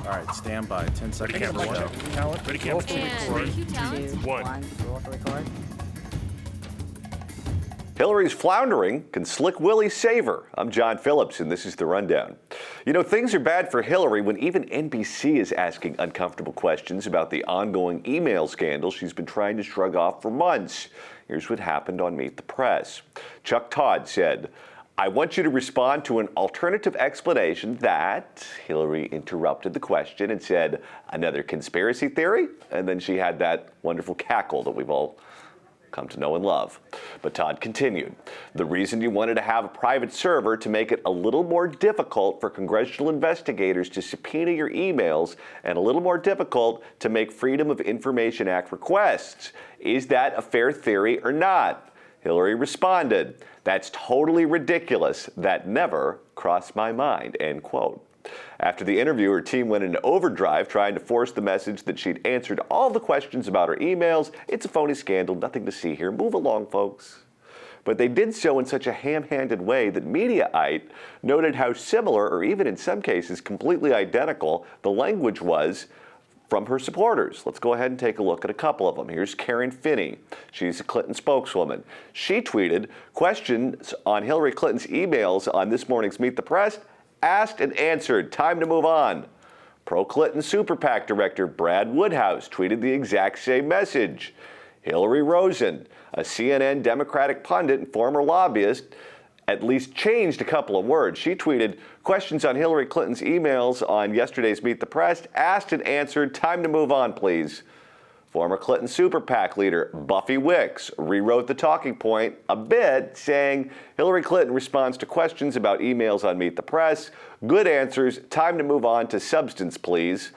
All right, stand by. 10 seconds to go. Ready, camera. And cue talent. One. Roll for record. Hillary's floundering. Can Slick Willie save her? I'm John Phillips, and this is The Rundown. You know, things are bad for Hillary when even NBC is asking uncomfortable questions about the ongoing email scandal she's been trying to shrug off for months. Here's what happened on Meet the Press. Chuck Todd said, "I want you to respond to an alternative explanation that..." Hillary interrupted the question and said, "Another conspiracy theory?" And then she had that wonderful cackle that we've all come to know and love. But Todd continued, "The reason you wanted to have a private server to make it a little more difficult for congressional investigators to subpoena your emails and a little more difficult to make Freedom of Information Act requests. Is that a fair theory or not?" Hillary responded, "That's totally ridiculous. That never crossed my mind," end quote. After the interview, her team went into overdrive trying to force the message that she'd answered all the questions about her emails. It's a phony scandal, nothing to see here. Move along, folks. But they did so in such a ham-handed way that Mediaite noted how similar, or even in some cases completely identical, the language was from her supporters. Let's go ahead and take a look at a couple of them. Here's Karen Finney. She's a Clinton spokeswoman. She tweeted, "Questions on Hillary Clinton's emails on this morning's Meet the Press asked and answered. Time to move on." Pro-Clinton Super PAC director Brad Woodhouse tweeted the exact same message. Hillary Rosen, a CNN Democratic pundit and former lobbyist, at least changed a couple of words. She tweeted, "Questions on Hillary Clinton's emails on yesterday's Meet the Press asked and answered. Time to move on, please." Former Clinton Super PAC leader Buffy Wicks rewrote the talking point a bit, saying Hillary Clinton responds to questions about emails on Meet the Press. Good answers. Time to move on to substance, please.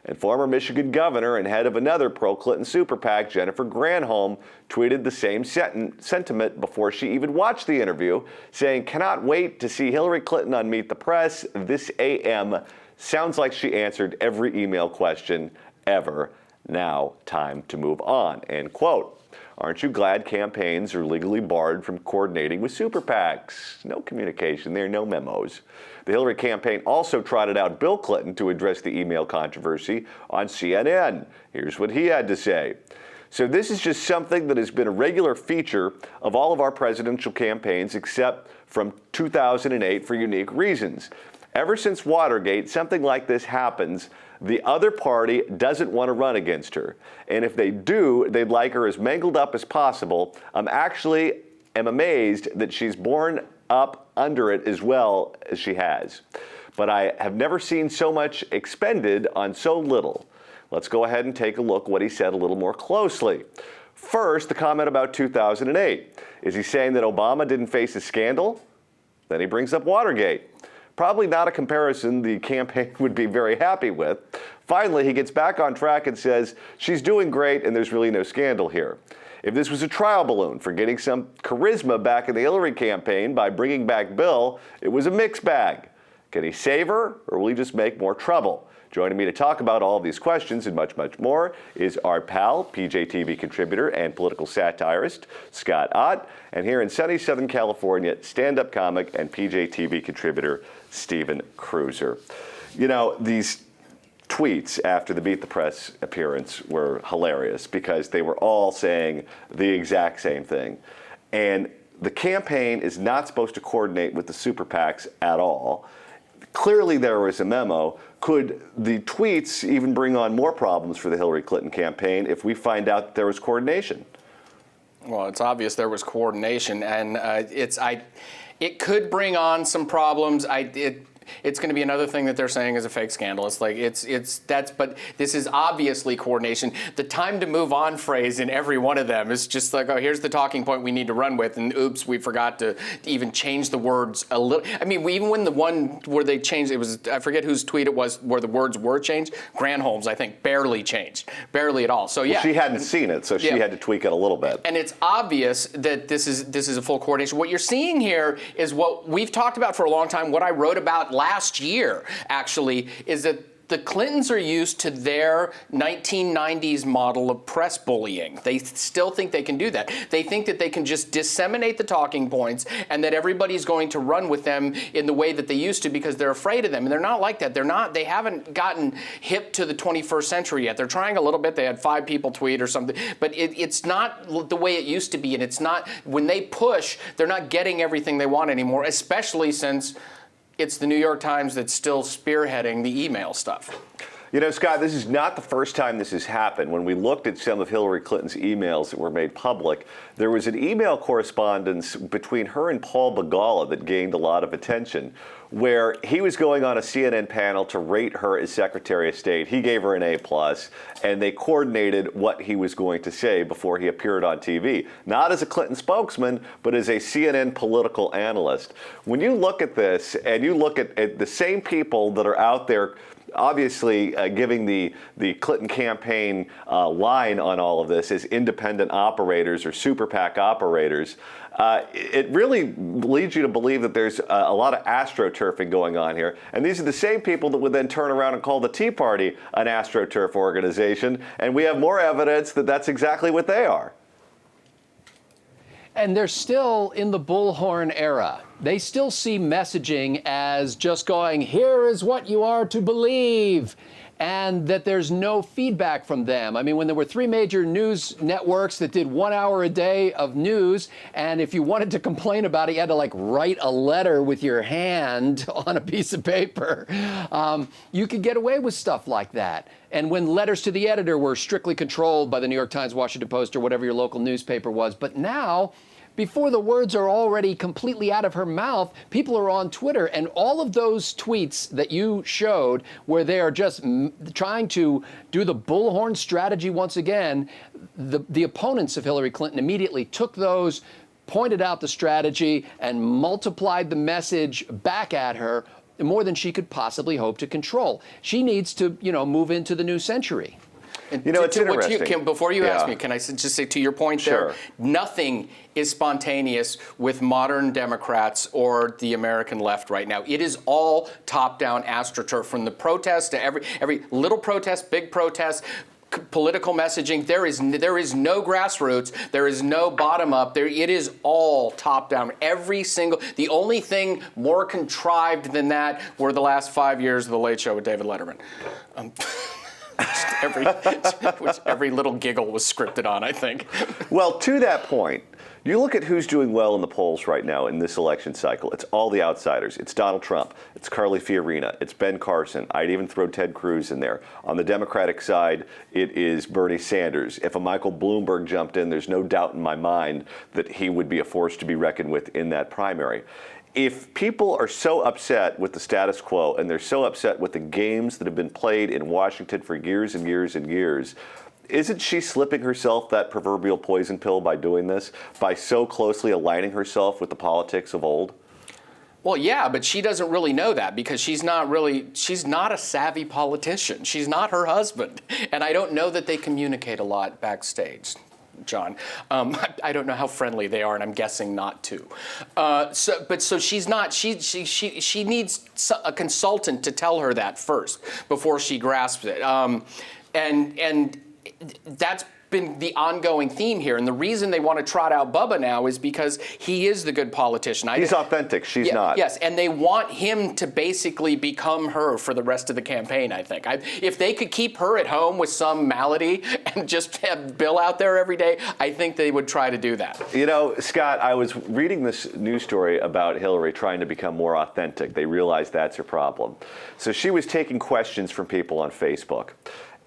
And former Michigan governor and head of another pro-Clinton Super PAC, Jennifer Granholm, tweeted the same sentiment before she even watched the interview, saying, "Cannot wait to see Hillary Clinton on Meet the Press this AM. Sounds like she answered every email question ever. Now, time to move on," end quote. Aren't you glad campaigns are legally barred from coordinating with super PACs? No communication there, no memos. The Hillary campaign also trotted out Bill Clinton to address the email controversy on CNN. Here's what he had to say. "So this is just something that has been a regular feature of all of our presidential campaigns except from 2008 for unique reasons. Ever since Watergate, something like this happens. The other party doesn't want to run against her. And if they do, they'd like her as mangled up as possible. I'm amazed that she's borne up under it as well as she has. But I have never seen so much expended on so little." Let's go ahead and take a look what he said a little more closely. First, the comment about 2008. Is he saying that Obama didn't face a scandal? Then he brings up Watergate. Probably not a comparison the campaign would be very happy with. Finally, he gets back on track and says, "She's doing great and there's really no scandal here. If this was a trial balloon for getting some charisma back in the Hillary campaign by bringing back Bill, it was a mixed bag. Can he save her or will he just make more trouble?" Joining me to talk about all of these questions and much, much more is our pal, PJTV contributor and political satirist, Scott Ott, and here in sunny Southern California, stand-up comic and PJTV contributor, Stephen Cruiser. You know, these tweets after the Meet the Press appearance were hilarious because they were all saying the exact same thing. And the campaign is not supposed to coordinate with the super PACs at all. Clearly there was a memo. Could the tweets even bring on more problems for the Hillary Clinton campaign if we find out that there was coordination? Well, it's obvious there was coordination, and it could bring on some problems. It's going to be another thing that they're saying is a fake scandal. It's like but this is obviously coordination. The time to move on phrase in every one of them is just like, oh, here's the talking point we need to run with, and oops, we forgot to even change the words a little. I mean, even when the one where they changed, it was, I forget whose tweet it was where the words were changed. Granholm's, I think, barely changed, barely at all. So yeah, well, she hadn't seen it, so she had to tweak it a little bit. And it's obvious that this is a full coordination. What you're seeing here is what we've talked about for a long time. What I wrote about last year, actually, is that the Clintons are used to their 1990s model of press bullying. They still think they can do that. They think that they can just disseminate the talking points and that everybody's going to run with them in the way that they used to because they're afraid of them. And they're not like that. They haven't gotten hip to the 21st century yet. They're trying a little bit. They had 5 people tweet or something. But it's not the way it used to be. And it's not, when they push, they're not getting everything they want anymore, especially since it's the New York Times that's still spearheading the email stuff. You know, Scott, this is not the first time this has happened. When we looked at some of Hillary Clinton's emails that were made public, there was an email correspondence between her and Paul Begala that gained a lot of attention, where he was going on a CNN panel to rate her as Secretary of State. He gave her an A+, and they coordinated what he was going to say before he appeared on TV. Not as a Clinton spokesman, but as a CNN political analyst. When you look at this, and you look at the same people that are out there obviously giving the Clinton campaign line on all of this as independent operators or super PAC operators, it really leads you to believe that there's a lot of astroturfing going on here. And these are the same people that would then turn around and call the Tea Party an astroturf organization. And we have more evidence that that's exactly what they are. And they're still in the bullhorn era. They still see messaging as just going, here is what you are to believe, and that there's no feedback from them. I mean, when there were 3 major news networks that did 1 hour a day of news, and if you wanted to complain about it, you had to like write a letter with your hand on a piece of paper. You could get away with stuff like that. And when letters to the editor were strictly controlled by the New York Times, Washington Post, or whatever your local newspaper was. But now, before the words are already completely out of her mouth, people are on Twitter. And all of those tweets that you showed where they are just trying to do the bullhorn strategy once again, the opponents of Hillary Clinton immediately took those, pointed out the strategy, and multiplied the message back at her more than she could possibly hope to control. She needs to, move into the new century. You know, it's interesting. Before you ask me, can I just say to your point there, nothing is spontaneous with modern Democrats or the American left right now. It is all top-down astroturf, from the protest to every little protest, big protest, political messaging. There is no grassroots. There is no bottom up. It is all top down. The only thing more contrived than that were the last 5 years of The Late Show with David Letterman. Which every little giggle was scripted on, I think. Well, to that point, you look at who's doing well in the polls right now in this election cycle. It's all the outsiders. It's Donald Trump. It's Carly Fiorina. It's Ben Carson. I'd even throw Ted Cruz in there. On the Democratic side, it is Bernie Sanders. If a Michael Bloomberg jumped in, there's no doubt in my mind that he would be a force to be reckoned with in that primary. If people are so upset with the status quo and they're so upset with the games that have been played in Washington for years and years and years, isn't she slipping herself that proverbial poison pill by doing this, by so closely aligning herself with the politics of old? Well, yeah, but she doesn't really know that because she's not a savvy politician. She's not her husband. And I don't know that they communicate a lot backstage, John. I don't know how friendly they are, and I'm guessing not to. So she's not. She needs a consultant to tell her that first before she grasps it. And that's been the ongoing theme here. And the reason they want to trot out Bubba now is because he is the good politician. He's authentic. She's not. Yes, and they want him to basically become her for the rest of the campaign, I think. If they could keep her at home with some malady and just have Bill out there every day, I think they would try to do that. You know, Scott, I was reading this news story about Hillary trying to become more authentic. They realized that's her problem. So she was taking questions from people on Facebook.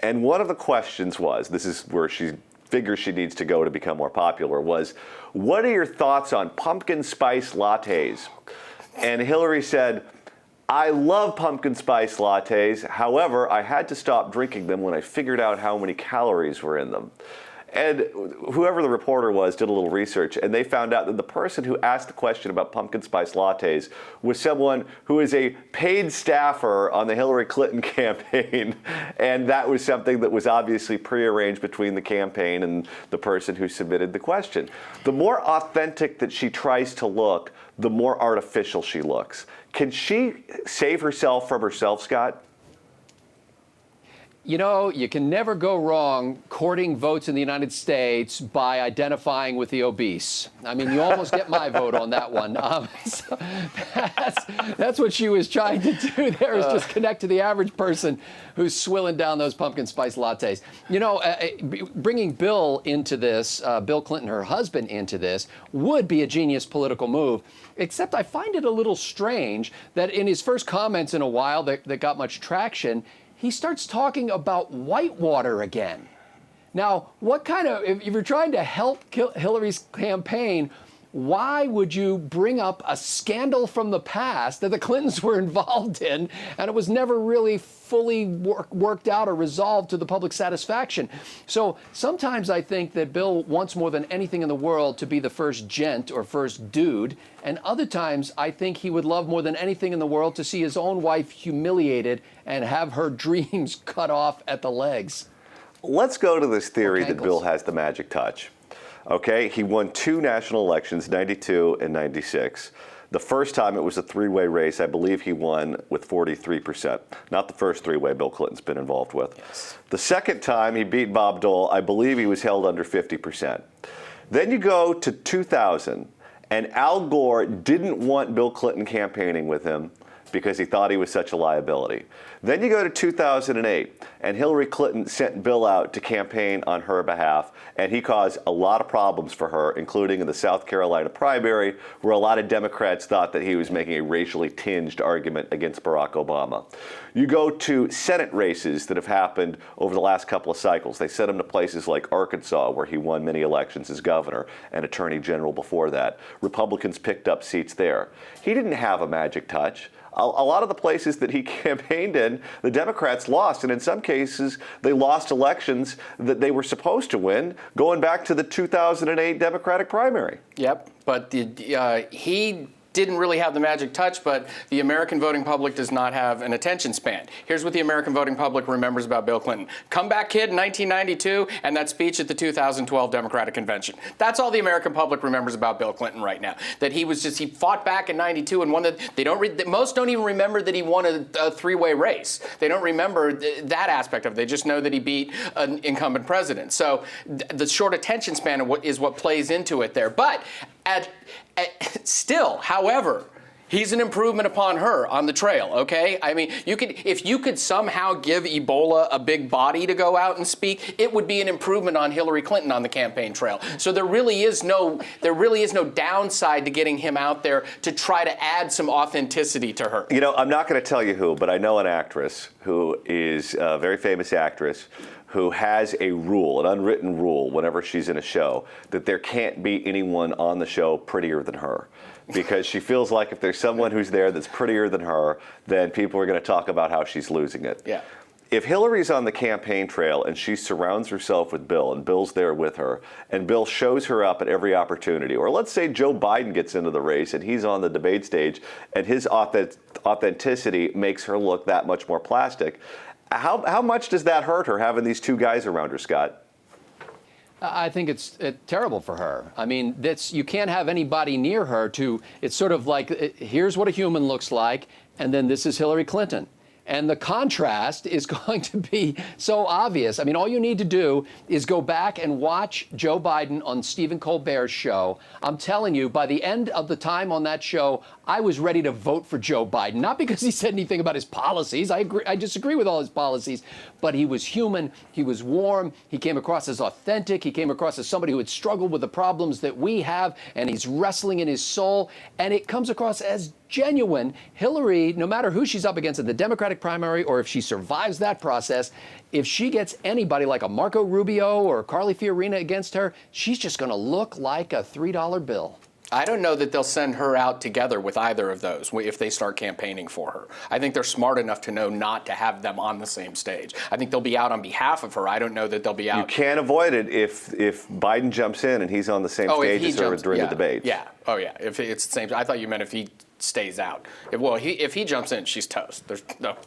And one of the questions was, this is where she figures she needs to go to become more popular, was, what are your thoughts on pumpkin spice lattes? And Hillary said, I love pumpkin spice lattes. However, I had to stop drinking them when I figured out how many calories were in them. And whoever the reporter was did a little research, and they found out that the person who asked the question about pumpkin spice lattes was someone who is a paid staffer on the Hillary Clinton campaign. And that was something that was obviously prearranged between the campaign and the person who submitted the question. The more authentic that she tries to look, the more artificial she looks. Can she save herself from herself, Scott? You know, you can never go wrong courting votes in the United States by identifying with the obese. I mean, you almost get my vote on that one. So that's what she was trying to do there, is just connect to the average person who's swilling down those pumpkin spice lattes. You know, bringing Bill into this, Bill Clinton, her husband, into this, would be a genius political move. Except I find it a little strange that in his first comments in a while that got much traction, he starts talking about Whitewater again. Now, what kind of, if you're trying to help Hillary's campaign, why would you bring up a scandal from the past that the Clintons were involved in, and it was never really fully worked out or resolved to the public satisfaction? So sometimes I think that Bill wants more than anything in the world to be the first gent or first dude, and other times I think he would love more than anything in the world to see his own wife humiliated and have her dreams cut off at the legs. Let's go to this theory that Bill has the magic touch. Okay, he won 2 national elections, 92 and 96. The first time it was a 3-way race. I believe he won with 43%. Not the first 3-way Bill Clinton's been involved with. Yes. The second time he beat Bob Dole, I believe he was held under 50%. Then you go to 2000, and Al Gore didn't want Bill Clinton campaigning with him because he thought he was such a liability. Then you go to 2008, and Hillary Clinton sent Bill out to campaign on her behalf, and he caused a lot of problems for her, including in the South Carolina primary, where a lot of Democrats thought that he was making a racially tinged argument against Barack Obama. You go to Senate races that have happened over the last couple of cycles. They sent him to places like Arkansas, where he won many elections as governor and attorney general before that. Republicans picked up seats there. He didn't have a magic touch. A lot of the places that he campaigned in, the Democrats lost, and in some cases, they lost elections that they were supposed to win, going back to the 2008 Democratic primary. Yep, but he didn't really have the magic touch, but the American voting public does not have an attention span. Here's what the American voting public remembers about Bill Clinton. Comeback kid in 1992 and that speech at the 2012 Democratic Convention. That's all the American public remembers about Bill Clinton right now. That he fought back in 92 and won most don't even remember that he won a 3-way race. They don't remember that aspect of it. They just know that he beat an incumbent president. So the short attention span is what plays into it there. But still, however, he's an improvement upon her on the trail, okay? I mean, if you could somehow give Ebola a big body to go out and speak, it would be an improvement on Hillary Clinton on the campaign trail. So there really is no downside to getting him out there to try to add some authenticity to her. You know, I'm not going to tell you who, but I know an actress who is a very famous actress who has a rule, an unwritten rule, whenever she's in a show, that there can't be anyone on the show prettier than her. Because she feels like if there's someone who's there that's prettier than her, then people are going to talk about how she's losing it. Yeah. If Hillary's on the campaign trail and she surrounds herself with Bill, and Bill's there with her, and Bill shows her up at every opportunity, or let's say Joe Biden gets into the race and he's on the debate stage and his authenticity makes her look that much more plastic, how much does that hurt her, having these 2 guys around her, Scott? I think it's terrible for her. I mean, you can't have anybody near her it's sort of like, here's what a human looks like, and then this is Hillary Clinton. And the contrast is going to be so obvious. I mean, all you need to do is go back and watch Joe Biden on Stephen Colbert's show. I'm telling you, by the end of the time on that show, I was ready to vote for Joe Biden. Not because he said anything about his policies. I disagree with all his policies. But he was human. He was warm. He came across as authentic. He came across as somebody who had struggled with the problems that we have. And he's wrestling in his soul. And it comes across as genuine. Hillary, no matter who she's up against in the Democratic primary, or if she survives that process, if she gets anybody like a Marco Rubio or Carly Fiorina against her, she's just going to look like a $3 bill. I don't know that they'll send her out together with either of those if they start campaigning for her. I think they're smart enough to know not to have them on the same stage. I think they'll be out on behalf of her. I don't know that they'll be out. You can't avoid it if Biden jumps in and he's on the same stage as her during the debate. Yeah. Oh, yeah. If it's the same. I thought you meant if he stays out. If he jumps in, she's toast. There's no.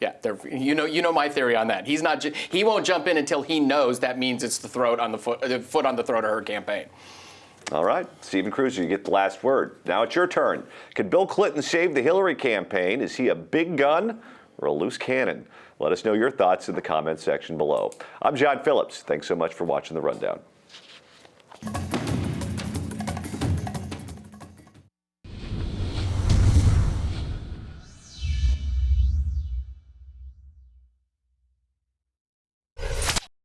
Yeah. You know my theory on that. He won't jump in until he knows that means it's the foot on the throat of her campaign. All right, Stephen Cruiser, you get the last word. Now it's your turn. Could Bill Clinton save the Hillary campaign? Is he a big gun or a loose cannon? Let us know your thoughts in the comments section below. I'm John Phillips. Thanks so much for watching The Rundown.